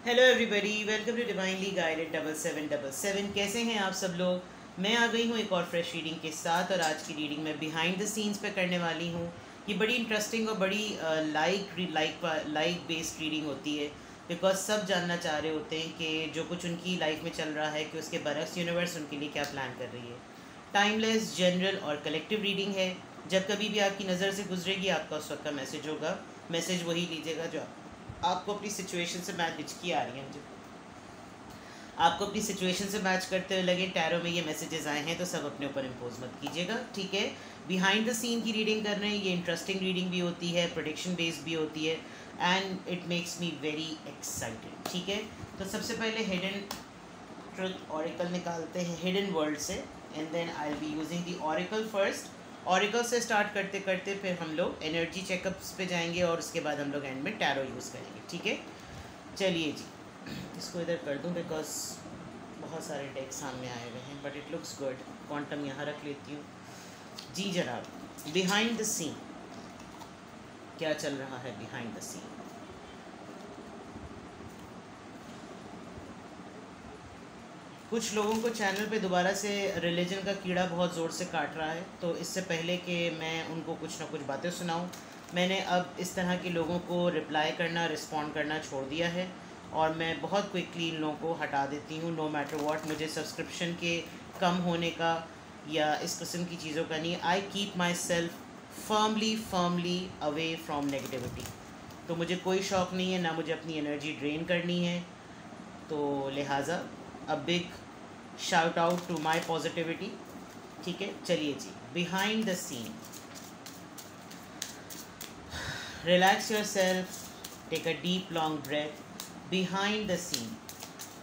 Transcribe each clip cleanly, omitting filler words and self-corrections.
Hello everybody, welcome to divinely guided 7777। कैसे हैं आप सब लोग। मैं आ गई हूँ एक और फ्रेश रीडिंग के साथ, और आज की रीडिंग मैं बिहाइंड द सीन्स पे करने वाली हूँ। ये बड़ी इंटरेस्टिंग और बड़ी लाइक बेस्ड रीडिंग होती है, बिकॉज सब जानना चाह रहे होते हैं कि जो कुछ उनकी लाइफ में चल रहा है कि उसके बरक्स यूनिवर्स उनके लिए क्या प्लान कर रही है। टाइमलेस, जनरल और कलेक्टिव रीडिंग है। जब कभी भी आपकी नज़र से गुजरेगी आपका उस वक्त का मैसेज होगा। मैसेज वही लीजिएगा जो आपको अपनी सिचुएशन से मैच हिचकी आ रही है मुझे, आपको अपनी सिचुएशन से मैच करते हुए लगे। टैरो में ये मैसेजेस आए हैं तो सब अपने ऊपर इम्पोज मत कीजिएगा, ठीक है। बिहाइंड द सीन की रीडिंग कर रहे हैं, ये इंटरेस्टिंग रीडिंग भी होती है, प्रोडिक्शन बेस्ड भी होती है, and it makes me very excited, ठीक है। तो सबसे पहले हिडन ट्रुथ ऑरिकल निकालते हैं हिडन वर्ल्ड से, and then I will be using the oracle first. Oracle से स्टार्ट करते करते फिर हम लोग एनर्जी चेकअप्स पे जाएंगे, और उसके बाद हम लोग एंड में टैरो यूज़ करेंगे, ठीक है। चलिए जी, इसको इधर कर दूं बिकॉज बहुत सारे डेक सामने आए हुए हैं, but it looks good. Quantum यहाँ रख लेती हूँ जी जनाब। बिहाइंड द सीन, क्या चल रहा है बिहाइंड द सीन। कुछ लोगों को चैनल पे दोबारा से रिलीजन का कीड़ा बहुत ज़ोर से काट रहा है, तो इससे पहले कि मैं उनको कुछ ना कुछ बातें सुनाऊं, मैंने अब इस तरह के लोगों को रिप्लाई करना, रिस्पॉन्ड करना छोड़ दिया है, और मैं बहुत क्विकली इन लोगों को हटा देती हूँ। नो मैटर व्हाट, मुझे सब्सक्रिप्शन के कम होने का या इस किस्म की चीज़ों का नहीं। I keep my self firmly away from negativity. तो मुझे कोई शौक़ नहीं है, ना मुझे अपनी एनर्जी ड्रेन करनी है, तो लिहाजा a big shout out to my positivity, ठीक है। चलिए जी, behind the scene. Relax yourself, take a deep long breath. Behind the scene,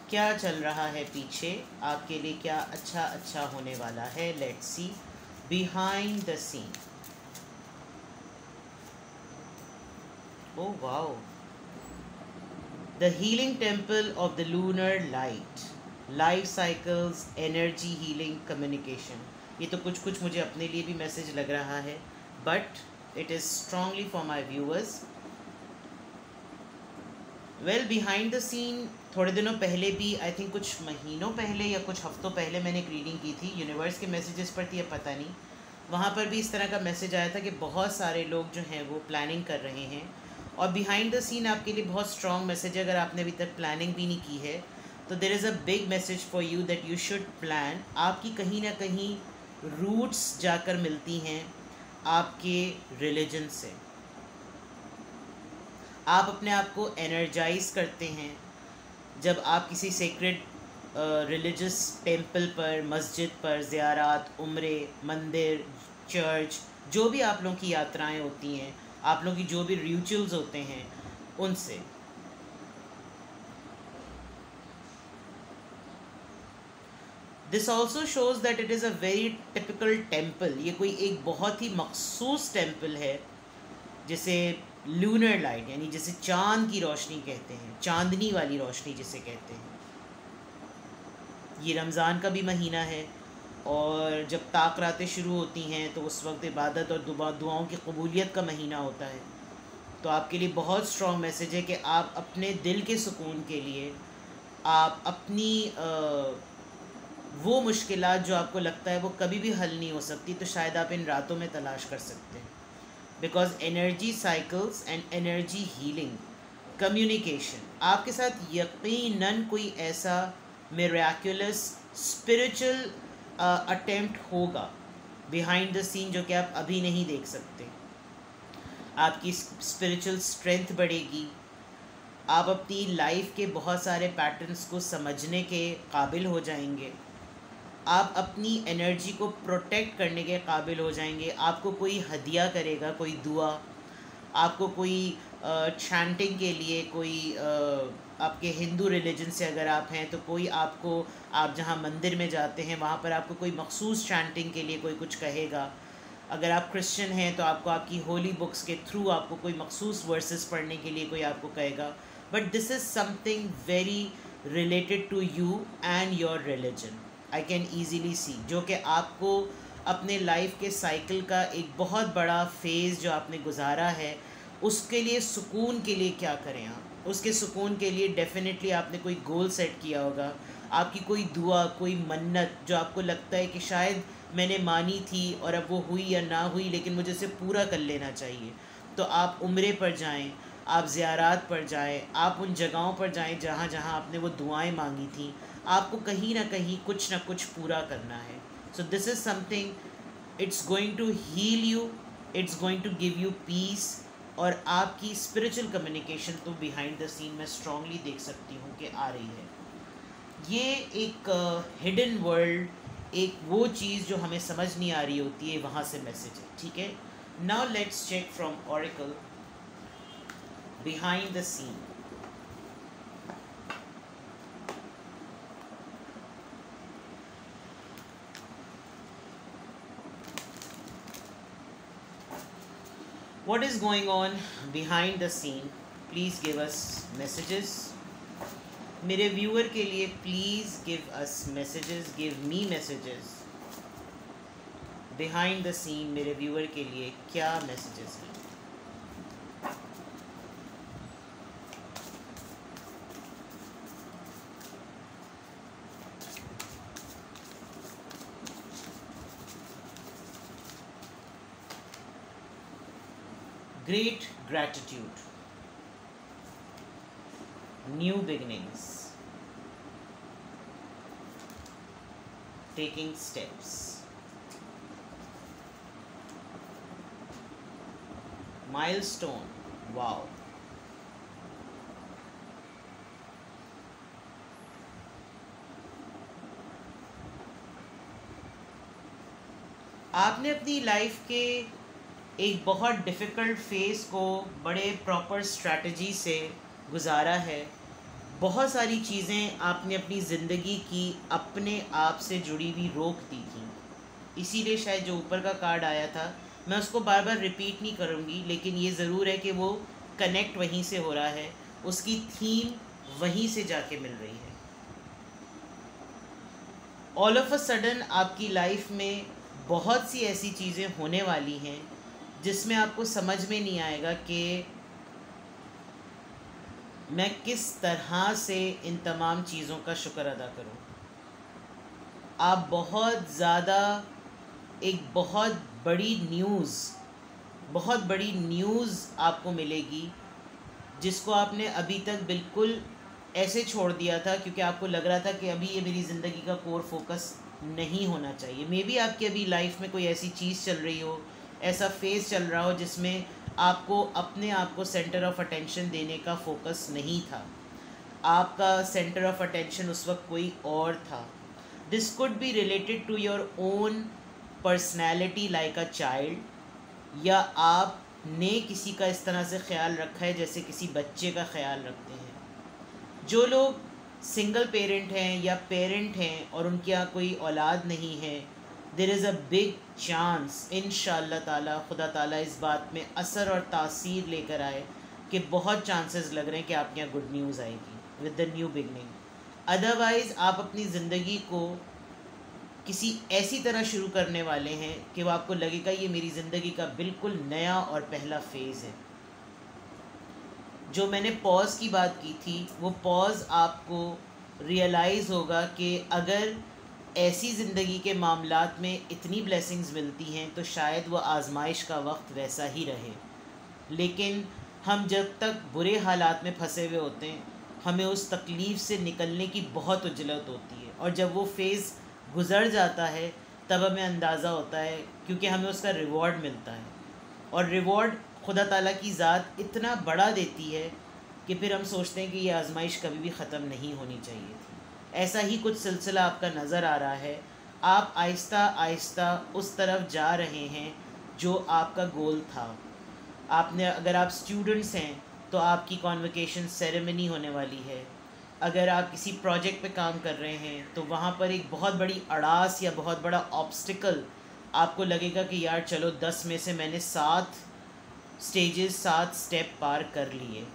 क्या चल रहा है पीछे, आपके लिए क्या अच्छा होने वाला है। Let's see behind the scene. Oh wow, the healing temple of the lunar light, life cycles, energy healing, communication. ये तो कुछ कुछ मुझे अपने लिए भी मैसेज लग रहा है, but it is strongly for my viewers. Well, behind the scene थोड़े दिनों पहले भी, आई थिंक कुछ महीनों पहले या कुछ हफ्तों पहले मैंने एक रीडिंग की थी, यूनिवर्स के मैसेजेस पर थी, अब पता नहीं। वहाँ पर भी इस तरह का मैसेज आया था कि बहुत सारे लोग जो हैं वो प्लानिंग कर रहे हैं, और बिहाइंड द सीन आपके लिए बहुत स्ट्रॉन्ग मैसेज है। अगर आपने अभी तक प्लानिंग भी नहीं की है तो there is a big message for you that you should plan. आपकी कहीं ना कहीं रूट्स जाकर मिलती हैं आपके रिलीजन से। आप अपने आप को एनर्जाइज करते हैं जब आप किसी सेक्रेड रिलीजियस टेम्पल पर, मस्जिद पर ज़ियारात, उम्रे, मंदिर, चर्च, जो भी आप लोगों की यात्राएं होती हैं, आप लोगों की जो भी रिचुअल्स होते हैं, उनसे। This also shows that it is a very typical temple. ये कोई एक बहुत ही मखसूस टेम्पल है जिसे लूनर लाइट, यानी जिसे चांद की रोशनी कहते हैं, चांदनी वाली रोशनी जिसे कहते हैं। ये रमज़ान का भी महीना है, और जब ताक रातें शुरू होती हैं तो उस वक्त इबादत और दुआओं की कबूलियत का महीना होता है। तो आपके लिए बहुत स्ट्रॉन्ग मैसेज है कि आप अपने दिल के सुकून के लिए, आप अपनी वो मुश्किलात जो आपको लगता है वो कभी भी हल नहीं हो सकती, तो शायद आप इन रातों में तलाश कर सकते हैं। Because energy cycles and energy healing, communication, आपके साथ यकीनन कोई ऐसा मिराक्युलस स्पिरिचुअल अटेम्प्ट होगा बिहाइंड द सीन, जो कि आप अभी नहीं देख सकते। आपकी स्पिरिचुअल स्ट्रेंथ बढ़ेगी, आप अपनी लाइफ के बहुत सारे पैटर्न्स को समझने के काबिल हो जाएंगे, आप अपनी एनर्जी को प्रोटेक्ट करने के काबिल हो जाएंगे। आपको कोई हदिया करेगा, कोई दुआ, आपको कोई चैंटिंग के लिए कोई आपके हिंदू रिलीजन से अगर आप हैं तो कोई आपको, आप जहाँ मंदिर में जाते हैं वहाँ पर आपको कोई मखसूस चैंटिंग के लिए कोई कुछ कहेगा। अगर आप क्रिश्चियन हैं तो आपको आपकी होली बुक्स के थ्रू आपको कोई मखसूस वर्सेस पढ़ने के लिए कोई आपको कहेगा। But this is something very related to you and your religion, I can easily see, जो कि आपको अपने लाइफ के साइकिल का एक बहुत बड़ा फेज़ जो आपने गुजारा है, उसके लिए, सुकून के लिए क्या करें आप, उसके सुकून के लिए डेफिनेटली आपने कोई गोल सेट किया होगा, आपकी कोई दुआ, कोई मन्नत जो आपको लगता है कि शायद मैंने मानी थी और अब वो हुई या ना हुई, लेकिन मुझे उसे पूरा कर लेना चाहिए। तो आप उम्रे पर जाएं, आप ज़ियारात पर जाएं, आप उन जगहों पर जाएं जहाँ जहाँ आपने वो दुआएं मांगी थी। आपको कहीं ना कहीं कुछ ना कुछ पूरा करना है। So this is something, it's going to heal you, it's going to give you peace. और आपकी स्पिरिचुअल कम्युनिकेशन तो बिहाइंड द सीन मैं स्ट्रांगली देख सकती हूँ कि आ रही है। ये एक हिडन वर्ल्ड, एक वो चीज़ जो हमें समझ नहीं आ रही होती है, वहाँ से मैसेज है। ठीक है, now let's check from oracle behind the scene. What is going on behind the scene? Please give us messages. मेरे व्यूअर के लिए please give us messages, give me messages. Behind the scene मेरे viewer के लिए क्या messages हैं? Great gratitude, new beginnings, taking steps, milestone, wow. आपने अपनी लाइफ के एक बहुत डिफ़िकल्ट फ़ेज़ को बड़े प्रॉपर स्ट्रैटेजी से गुजारा है। बहुत सारी चीज़ें आपने अपनी ज़िंदगी की अपने आप से जुड़ी हुई रोक दी थी। इसीलिए शायद जो ऊपर का कार्ड आया था, मैं उसको बार बार रिपीट नहीं करूँगी, लेकिन ये ज़रूर है कि वो कनेक्ट वहीं से हो रहा है, उसकी थीम वहीं से जाके मिल रही है। ऑल ऑफ अ सडन आपकी लाइफ में बहुत सी ऐसी चीज़ें होने वाली हैं जिसमें आपको समझ में नहीं आएगा कि मैं किस तरह से इन तमाम चीज़ों का शुक्र अदा करूं। आप बहुत ज़्यादा एक बहुत बड़ी न्यूज़ आपको मिलेगी जिसको आपने अभी तक बिल्कुल ऐसे छोड़ दिया था, क्योंकि आपको लग रहा था कि अभी ये मेरी ज़िंदगी का कोर फोकस नहीं होना चाहिए। मे बी आपकी अभी लाइफ में कोई ऐसी चीज़ चल रही हो, ऐसा फेज़ चल रहा हो जिसमें आपको अपने आप को सेंटर ऑफ अटेंशन देने का फोकस नहीं था। आपका सेंटर ऑफ अटेंशन उस वक्त कोई और था। This could be related to your own personality like a child, या आपने किसी का इस तरह से ख्याल रखा है जैसे किसी बच्चे का ख्याल रखते हैं। जो लोग सिंगल पेरेंट हैं या पेरेंट हैं और उनके यहाँ कोई औलाद नहीं है, there is a big chance इंशाअल्लाह ताला, खुदा ताला इस बात में असर और तासीर लेकर आए कि बहुत चांसेस लग रहे हैं कि आपके यहाँ गुड न्यूज़ आएगी with the new beginning. Otherwise आप अपनी ज़िंदगी को किसी ऐसी तरह शुरू करने वाले हैं कि वो आपको लगेगा ये मेरी ज़िंदगी का बिल्कुल नया और पहला फ़ेज़ है। जो मैंने पॉज की बात की थी, वो पॉज आपको रियलाइज़ होगा कि अगर ऐसी ज़िंदगी के मामलात में इतनी ब्लेसिंग्स मिलती हैं तो शायद वो आजमाइश का वक्त वैसा ही रहे। लेकिन हम जब तक बुरे हालात में फंसे हुए होते हैं, हमें उस तकलीफ़ से निकलने की बहुत उजलत होती है, और जब वो फेज़ गुज़र जाता है तब हमें अंदाज़ा होता है, क्योंकि हमें उसका रिवॉर्ड मिलता है, और रिवॉर्ड खुदा ताला की ज़ात इतना बड़ा देती है कि फिर हम सोचते हैं कि ये आजमाइश कभी भी ख़त्म नहीं होनी चाहिए थी। ऐसा ही कुछ सिलसिला आपका नज़र आ रहा है। आप आहिस्ता आहिस्ता उस तरफ जा रहे हैं जो आपका गोल था। आपने, अगर आप स्टूडेंट्स हैं तो आपकी कॉन्वोकेशन सेरेमनी होने वाली है। अगर आप किसी प्रोजेक्ट पे काम कर रहे हैं तो वहाँ पर एक बहुत बड़ी अड़ास या बहुत बड़ा ऑब्स्टिकल आपको लगेगा कि यार चलो 10 में से मैंने 7 स्टेजेस, 7 स्टेप पार कर लिए,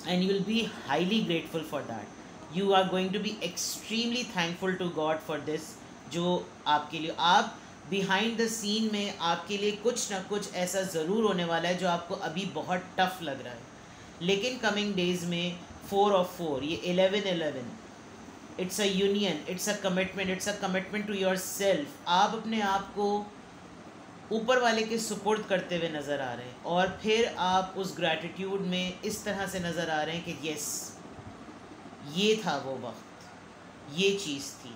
and you will be highly grateful for that. You are going to be extremely thankful to God for this, जो आपके लिए, आप बिहाइंड द सीन में आपके लिए कुछ ना कुछ ऐसा ज़रूर होने वाला है जो आपको अभी बहुत टफ़ लग रहा है। लेकिन कमिंग डेज़ में 4 ऑफ 4, ये 11-11, it's a union, it's a commitment, it's a commitment to your self. आप अपने आप को ऊपर वाले के सुपुर्द करते हुए नज़र आ रहे हैं, और फिर आप उस ग्रैटिट्यूड में इस तरह से नज़र आ रहे हैं कि यस, ये था वो वक्त, ये चीज़ थी।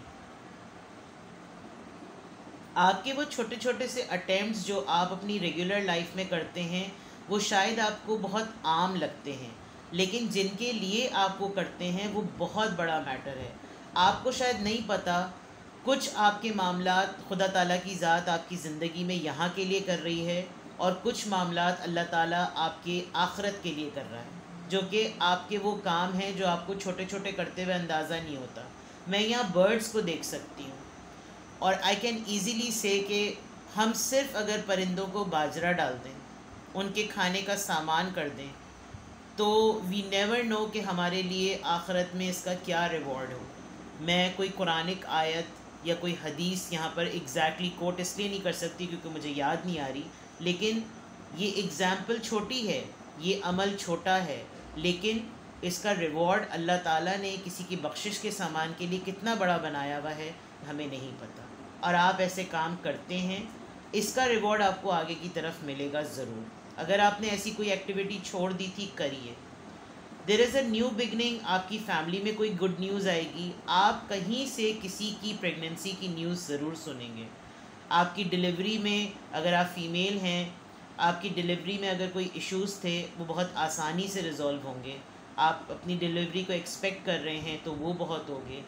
आपके वो छोटे छोटे से अटेम्प्ट्स जो आप अपनी रेगुलर लाइफ में करते हैं, वो शायद आपको बहुत आम लगते हैं, लेकिन जिनके लिए आप वो करते हैं वो बहुत बड़ा मैटर है। आपको शायद नहीं पता, कुछ आपके मामलात खुदा ताला की ज़ात आपकी ज़िंदगी में यहाँ के लिए कर रही है, और कुछ मामलात अल्लाह ताला आपके आखिरत के लिए कर रहा है, जो कि आपके वो काम हैं जो आपको छोटे छोटे करते हुए अंदाज़ा नहीं होता। मैं यहाँ बर्ड्स को देख सकती हूँ, और आई कैन ईज़िली से कि हम सिर्फ अगर परिंदों को बाजरा डाल दें, उनके खाने का सामान कर दें, तो वी नेवर नो कि हमारे लिए आखिरत में इसका क्या रिवॉर्ड हो। मैं कोई कुरानिक आयत या कोई हदीस यहाँ पर एग्जैक्टली कोट इसलिए नहीं कर सकती क्योंकि मुझे याद नहीं आ रही, लेकिन ये एग्ज़ाम्पल छोटी है, ये अमल छोटा है, लेकिन इसका रिवॉर्ड अल्लाह ताला ने किसी की बख्शिश के सामान के लिए कितना बड़ा बनाया हुआ है हमें नहीं पता। और आप ऐसे काम करते हैं, इसका रिवॉर्ड आपको आगे की तरफ मिलेगा ज़रूर। अगर आपने ऐसी कोई एक्टिविटी छोड़ दी थी, करिए। There is a new beginning. आपकी फैमिली में कोई गुड न्यूज़ आएगी, आप कहीं से किसी की प्रेगनेंसी की न्यूज़ ज़रूर सुनेंगे। आपकी डिलीवरी में, अगर आप फ़ीमेल हैं, आपकी डिलीवरी में अगर कोई इश्यूज़ थे वो बहुत आसानी से रिज़ॉल्व होंगे। आप अपनी डिलीवरी को एक्सपेक्ट कर रहे हैं तो वो बहुत होंगे।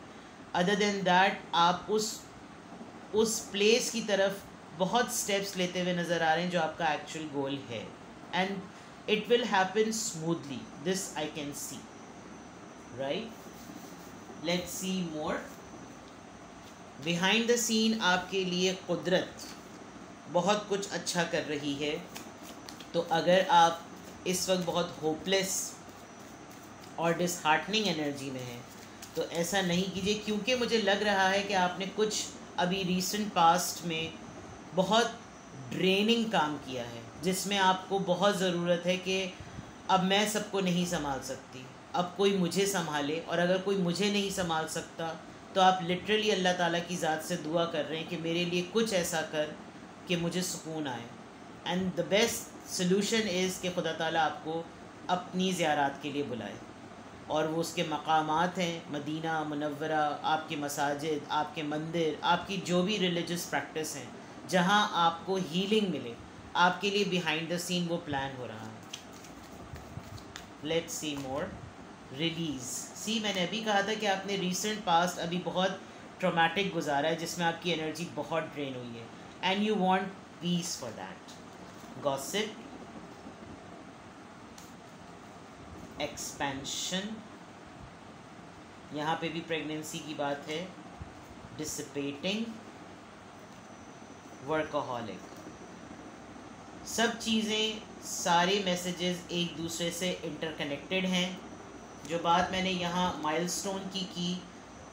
अदर देन दैट आप उस प्लेस की तरफ बहुत स्टेप्स लेते हुए नज़र आ रहे हैं जो आपका एक्चुअल गोल है, and it will happen smoothly. This I can see, right? Let's see more. Behind the scene आपके लिए कुदरत बहुत कुछ अच्छा कर रही है। तो अगर आप इस वक्त बहुत होपलेस और डिसहार्टनिंग एनर्जी में हैं, तो ऐसा नहीं कीजिए, क्योंकि मुझे लग रहा है कि आपने कुछ अभी रीसेंट पास्ट में बहुत ड्रेनिंग काम किया है, जिसमें आपको बहुत ज़रूरत है कि अब मैं सबको नहीं संभाल सकती, अब कोई मुझे संभाले। और अगर कोई मुझे नहीं संभाल सकता तो आप लिटरली अल्लाह ताला की ज़ात से दुआ कर रहे हैं कि मेरे लिए कुछ ऐसा कर कि मुझे सुकून आए। And the best solution is कि खुदा ताला आपको अपनी ज़ियारात के लिए बुलाए, और वो उसके मकामात हैं, मदीना मुनव्वरा, आपके मसाजिद, आपके मंदिर, आपकी जो भी रिलीजियस प्रैक्टिस हैं, जहाँ आपको हीलिंग मिले, आपके लिए बिहाइंड द सीन वो प्लान हो रहा है। Let's C more. रिलीज़। सी, मैंने अभी कहा था कि आपने रीसेंट पास्ट अभी बहुत ट्रॉमेटिक गुजारा है, जिसमें आपकी एनर्जी बहुत ड्रेन हुई है, and you want piece for that. Gossip, expansion, यहाँ पे भी प्रेगनेंसी की बात है, डिसिपेटिंग, वर्कaholic। सब चीज़ें, सारे मैसेजेस एक दूसरे से इंटरकनेक्टेड हैं। जो बात मैंने यहाँ माइलस्टोन की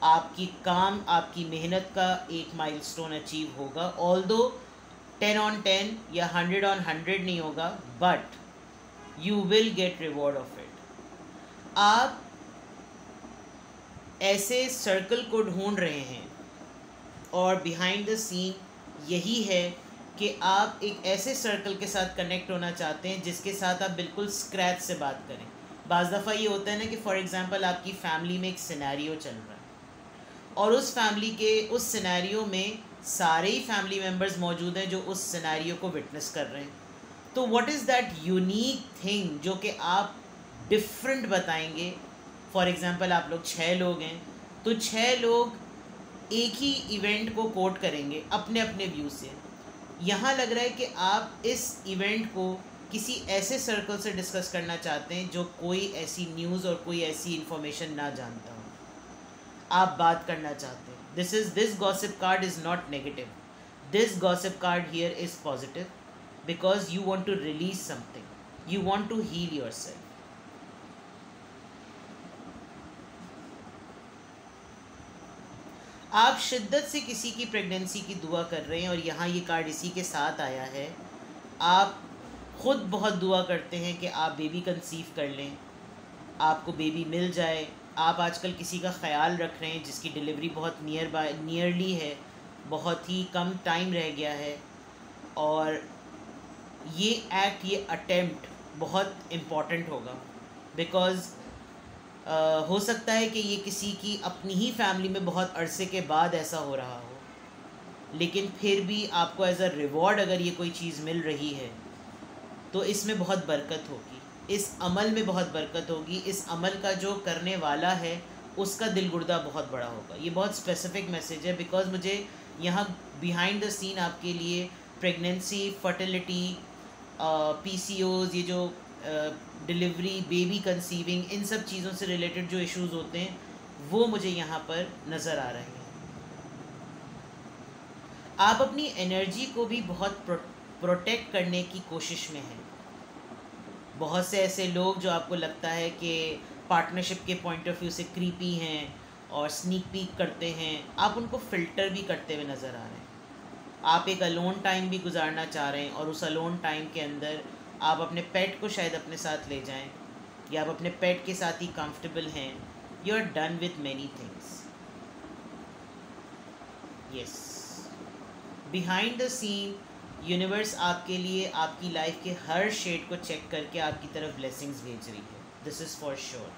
आपकी काम, आपकी मेहनत का एक माइलस्टोन अचीव होगा। ऑल्दो 10 on 10 या 100 on 100 नहीं होगा, but you will get reward of it. आप ऐसे सर्कल को ढूंढ रहे हैं, और बिहाइंड द सीन यही है कि आप एक ऐसे सर्कल के साथ कनेक्ट होना चाहते हैं जिसके साथ आप बिल्कुल स्क्रैच से बात करें। बाज़ दफ़ा ये होता है ना कि फॉर एग्ज़ाम्पल आपकी फ़ैमिली में एक सिनेरियो चल रहा है, और उस फैमिली के उस सिनेरियो में सारे ही फैमिली मेम्बर्स मौजूद हैं जो उस सिनेरियो को विटनेस कर रहे हैं। तो what is that unique thing जो कि आप डिफरेंट बताएंगे। फॉर एग्ज़ाम्पल आप लोग 6 लोग हैं, तो 6 लोग एक ही इवेंट को कोट करेंगे अपने अपने व्यू से। यहाँ लग रहा है कि आप इस इवेंट को किसी ऐसे सर्कल से डिस्कस करना चाहते हैं जो कोई ऐसी न्यूज़ और कोई ऐसी इंफॉर्मेशन ना जानता हो, आप बात करना चाहते हैं। This gossip card is not negative, this gossip card here is positive, because you want to release something, you want to heal yourself. आप शिद्दत से किसी की प्रेगनेंसी की दुआ कर रहे हैं, और यहाँ ये कार्ड इसी के साथ आया है। आप ख़ुद बहुत दुआ करते हैं कि आप बेबी कंसीव कर लें, आपको बेबी मिल जाए, आप आजकल किसी का ख्याल रख रहे हैं जिसकी डिलीवरी बहुत नियरली है, बहुत ही कम टाइम रह गया है, और ये एक्ट, ये अटेम्प्ट बहुत इम्पॉर्टेंट होगा। बिकॉज़ हो सकता है कि ये किसी की अपनी ही फैमिली में बहुत अरसे के बाद ऐसा हो रहा हो, लेकिन फिर भी आपको एज अ रिवॉर्ड अगर ये कोई चीज़ मिल रही है तो इसमें बहुत बरकत होगी, इस अमल में बहुत बरकत होगी, इस अमल का जो करने वाला है उसका दिल गुर्दा बहुत बड़ा होगा। ये बहुत स्पेसिफिक मैसेज है, बिकॉज़ मुझे यहाँ बिहाइंड द सीन आपके लिए प्रेगनेंसी, फर्टिलिटी, PCOs, ये जो डिलीवरी, बेबी कंसीविंग, इन सब चीज़ों से रिलेटेड जो इश्यूज़ होते हैं वो मुझे यहाँ पर नज़र आ रहे हैं। आप अपनी एनर्जी को भी बहुत प्रोटेक्ट करने की कोशिश में हैं। बहुत से ऐसे लोग जो आपको लगता है कि पार्टनरशिप के पॉइंट ऑफ व्यू से क्रीपी हैं और स्नीक पीक करते हैं, आप उनको फ़िल्टर भी करते हुए नज़र आ रहे हैं। आप एक अलोन टाइम भी गुजारना चाह रहे हैं और उस अलोन टाइम के अंदर आप अपने पेट को शायद अपने साथ ले जाएं, या आप अपने पेट के साथ ही कंफर्टेबल हैं। You are done with many things. Yes, behind the scene universe आपके लिए आपकी लाइफ के हर शेड को चेक करके आपकी तरफ ब्लेसिंग्स भेज रही है। This is for sure.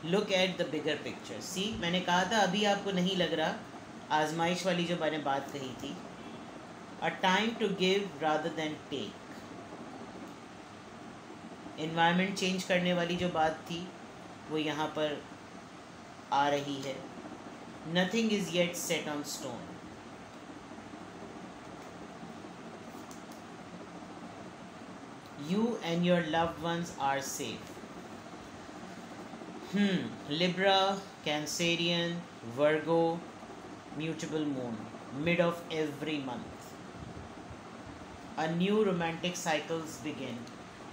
Look at the bigger picture. See, मैंने कहा था अभी आपको नहीं लग रहा, आजमाइश वाली जो मैंने बात कही थी, a time to give rather than take. Environment change करने वाली जो बात थी वो यहाँ पर आ रही है। Nothing is yet set on stone. You and your loved ones are safe. Libra, Cancerian, Virgo, mutable moon, mid of every month. A new romantic cycles begin.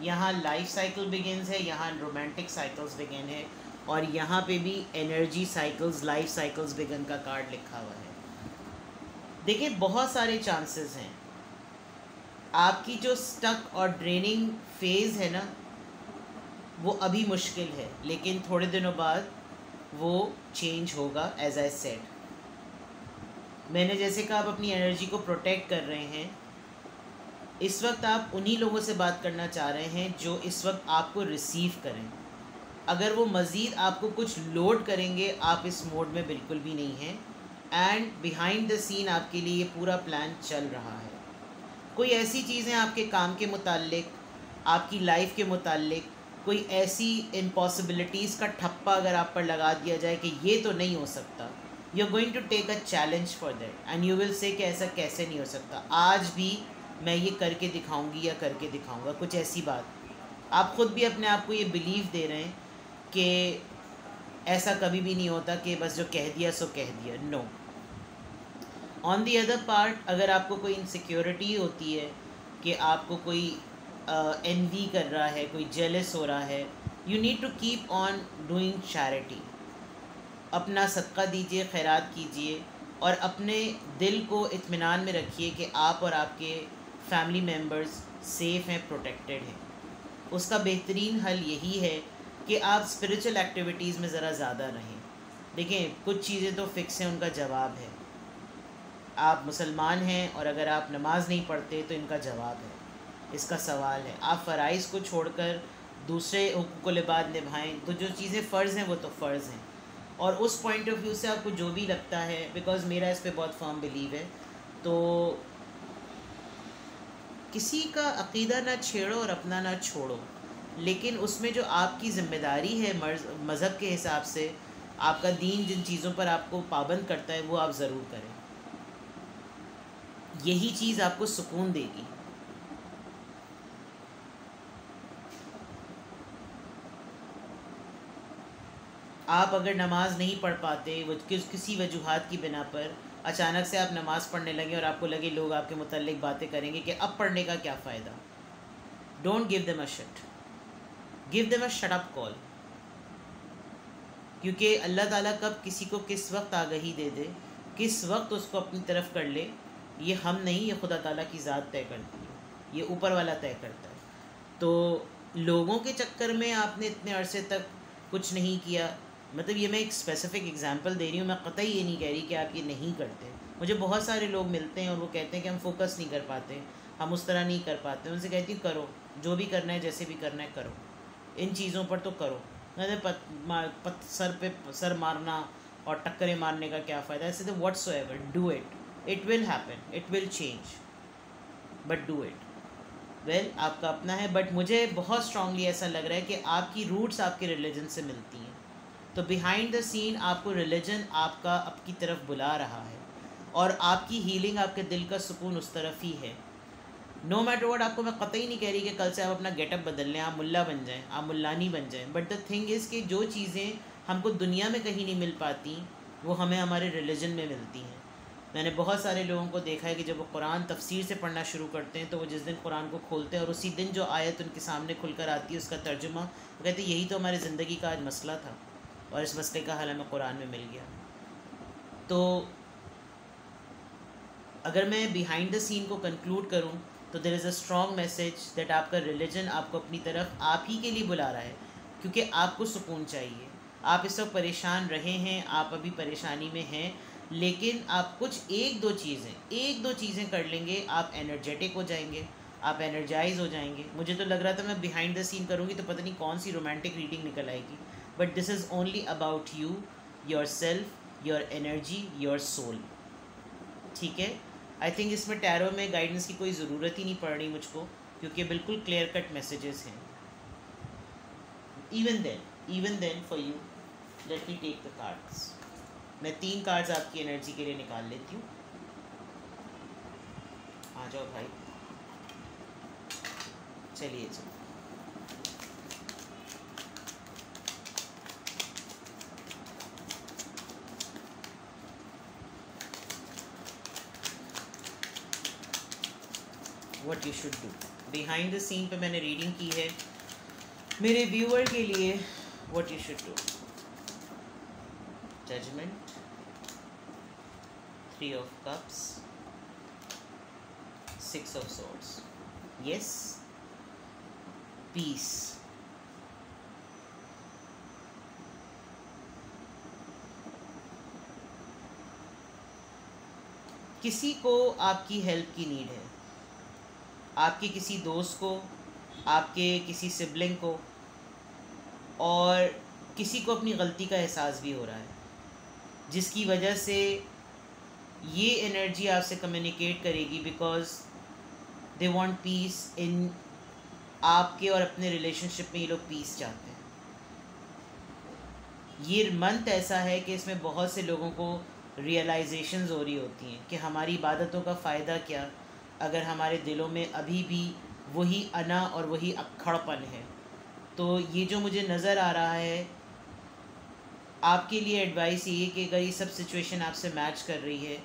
यहाँ life cycle begins है, यहाँ romantic cycles begin है, और यहाँ पे भी energy cycles, life cycles begin का card लिखा हुआ है। देखिए, बहुत सारे चांसेस हैं। आपकी जो स्टक और ड्रेनिंग फेज़ है ना, वो अभी मुश्किल है, लेकिन थोड़े दिनों बाद वो चेंज होगा। एज आई सेड, मैंने जैसे कहा, आप अपनी एनर्जी को प्रोटेक्ट कर रहे हैं। इस वक्त आप उन्हीं लोगों से बात करना चाह रहे हैं जो इस वक्त आपको रिसीव करें। अगर वो मज़ीद आपको कुछ लोड करेंगे, आप इस मोड में बिल्कुल भी नहीं हैं। एंड बिहाइंड द सीन आपके लिए ये पूरा प्लान चल रहा है। कोई ऐसी चीज़ें आपके काम के मुताल्लिक, आपकी लाइफ के मुताल्लिक, कोई ऐसी इम्पॉसिबिलिटीज़ का ठप्पा अगर आप पर लगा दिया जाए कि ये तो नहीं हो सकता, you are going to take a challenge for that and you will say कि ऐसा कैसे नहीं हो सकता, आज भी मैं ये करके दिखाऊंगी या करके दिखाऊंगा। कुछ ऐसी बात आप ख़ुद भी अपने आप को ये बिलीव दे रहे हैं कि ऐसा कभी भी नहीं होता कि बस जो कह दिया सो कह दिया। No. On the other part, अगर आपको कोई इनसिक्योरिटी होती है कि आपको कोई एनवी कर रहा है, कोई जेलस हो रहा है, you need to keep on doing charity. अपना सदका दीजिए, खैरात कीजिए, और अपने दिल को इत्मीनान में रखिए कि आप और आपके फैमिली मेम्बर्स सेफ़ हैं, प्रोटेक्टेड हैं। उसका बेहतरीन हल यही है कि आप स्पिरिचुअल एक्टिविटीज़ में ज़रा ज़्यादा रहें। देखें, कुछ चीज़ें तो फ़िक्स हैं, उनका जवाब है। आप मुसलमान हैं और अगर आप नमाज़ नहीं पढ़ते तो इनका जवाब है, इसका सवाल है। आप फ़राइज़ को छोड़कर दूसरे हुकूकुल इबाद निभाएं, तो जो चीज़ें फ़र्ज़ हैं वो तो फ़र्ज़ हैं। और उस पॉइंट ऑफ व्यू से आपको जो भी लगता है, बिकॉज़ मेरा इस पे बहुत फर्म बिलीव है, तो किसी का अक़ीदा ना छेड़ो और अपना ना छोड़ो, लेकिन उसमें जो आपकी ज़िम्मेदारी है मज़हब के हिसाब से, आपका दीन जिन चीज़ों पर आपको पाबंद करता है वो आप ज़रूर करें। यही चीज़ आपको सुकून देगी। आप अगर नमाज नहीं पढ़ पाते, वो किसी वजूहात की बिना पर अचानक से आप नमाज़ पढ़ने लगे और आपको लगे लोग आपके मुतल्लिक बातें करेंगे कि अब पढ़ने का क्या फ़ायदा, don't give them a shit, give them a shut up call. क्योंकि अल्लाह ताला कब किसी को किस वक्त आगही दे दे, किस वक्त उसको अपनी तरफ कर ले, ये हम नहीं, ये खुदा ताला की ज़ात तय करती है, ये ऊपर वाला तय करता है। तो लोगों के चक्कर में आपने इतने अरसे तक कुछ नहीं किया, मतलब ये मैं एक स्पेसिफ़िक एग्जांपल दे रही हूँ, मैं कतई ये नहीं कह रही कि आप ये नहीं करते। मुझे बहुत सारे लोग मिलते हैं और वो कहते हैं कि हम फोकस नहीं कर पाते, हम उस तरह नहीं कर पाते। उनसे कहती हूँ करो, जो भी करना है जैसे भी करना है करो, इन चीज़ों पर तो करो। सर पे सर मारना और टक्करें मारने का क्या फ़ायदा। ऐसे तो whatsoever, do it, it will happen, it will change, but do it. Well, आपका अपना है, बट मुझे बहुत स्ट्रांगली ऐसा लग रहा है कि आपकी रूट्स आपके रिलीजन से मिलती हैं। तो बिहाइंड द सीन आपको रिलीजन आपका आपकी तरफ बुला रहा है और आपकी हीलिंग, आपके दिल का सुकून उस तरफ ही है। नो मैटर व्हाट, आपको मैं कतई नहीं कह रही कि कल से आप अपना गेटअप बदल लें, आप मुल्ला बन जाएं, आप मुल्लानी बन जाएं, बट द थिंग इज़ कि जो चीज़ें हमको दुनिया में कहीं नहीं मिल पाती वो हमें हमारे रिलीजन में मिलती हैं। मैंने बहुत सारे लोगों को देखा है कि जब वो कुरान तफसीर से पढ़ना शुरू करते हैं तो वो जिस दिन कुरान को खोलते हैं और उसी दिन जो आयत उनके सामने खुलकर आती है उसका तर्जुमा, वो कहते हैं यही तो हमारी ज़िंदगी का आज मसला था और इस मसले का हल हमें कुरान में मिल गया। तो अगर मैं बिहाइंड द सीन को कंक्लूड करूं तो there is a strong message that आपका रिलीजन आपको अपनी तरफ आप ही के लिए बुला रहा है, क्योंकि आपको सुकून चाहिए। आप इस वक्त परेशान रहे हैं, आप अभी परेशानी में हैं, लेकिन आप कुछ एक दो चीज़ें कर लेंगे, आप एनर्जेटिक हो जाएंगे, आप एनर्जाइज हो जाएंगे। मुझे तो लग रहा था मैं बिहाइंड द सीन करूँगी तो पता नहीं कौन सी रोमांटिक रीडिंग निकल आएगी, but this is only about you, your self, your energy, your soul. ठीक है, आई थिंक इसमें टैरो में गाइडेंस की कोई ज़रूरत ही नहीं पड़ रही मुझको, क्योंकि बिल्कुल क्लियर कट मैसेजेस हैं। Even then for you, let me take the cards. मैं 3 कार्ड्स आपकी एनर्जी के लिए निकाल लेती हूँ। आ जाओ भाई, चलिए चलो। What you should do, behind the scene पे मैंने रीडिंग की है मेरे व्यूअर के लिए। What you should do, judgement, 3 of cups, 6 of swords, yes, peace। किसी को आपकी हेल्प की नीड है, आपके किसी दोस्त को, आपके किसी सिबलिंग को, और किसी को अपनी गलती का एहसास भी हो रहा है, जिसकी वजह से ये एनर्जी आपसे कम्युनिकेट करेगी बिकॉज दे वांट पीस इन आपके और अपने रिलेशनशिप में। ये लोग पीस चाहते हैं। ये मंथ ऐसा है कि इसमें बहुत से लोगों को रियलाइजेशंस हो रही होती हैं कि हमारी इबादतों का फ़ायदा क्या अगर हमारे दिलों में अभी भी वही अना और वही अक्खड़पन है। तो ये जो मुझे नज़र आ रहा है, आपके लिए एडवाइस ये कि अगर ये सब सिचुएशन आपसे मैच कर रही है,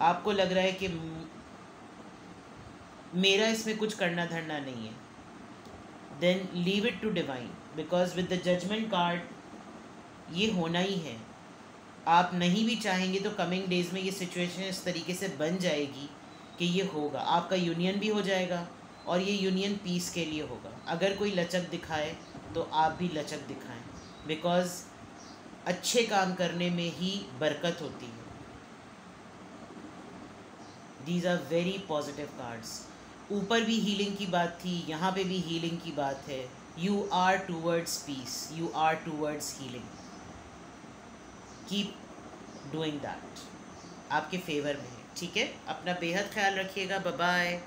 आपको लग रहा है कि मेरा इसमें कुछ करना धरना नहीं है, then leave it to divine, because with the judgement card ये होना ही है। आप नहीं भी चाहेंगे तो कमिंग डेज़ में ये सिचुएशन इस तरीके से बन जाएगी कि ये होगा, आपका यूनियन भी हो जाएगा और ये यूनियन पीस के लिए होगा। अगर कोई लचक दिखाए तो आप भी लचक दिखाएं, बिकॉज़ अच्छे काम करने में ही बरकत होती है। These are very positive cards. ऊपर भी हीलिंग की बात थी, यहाँ पे भी हीलिंग की बात है। You are towards peace, you are towards healing. Keep doing that, आपके फेवर में है। ठीक है, अपना बेहद ख्याल रखिएगा। Bye bye.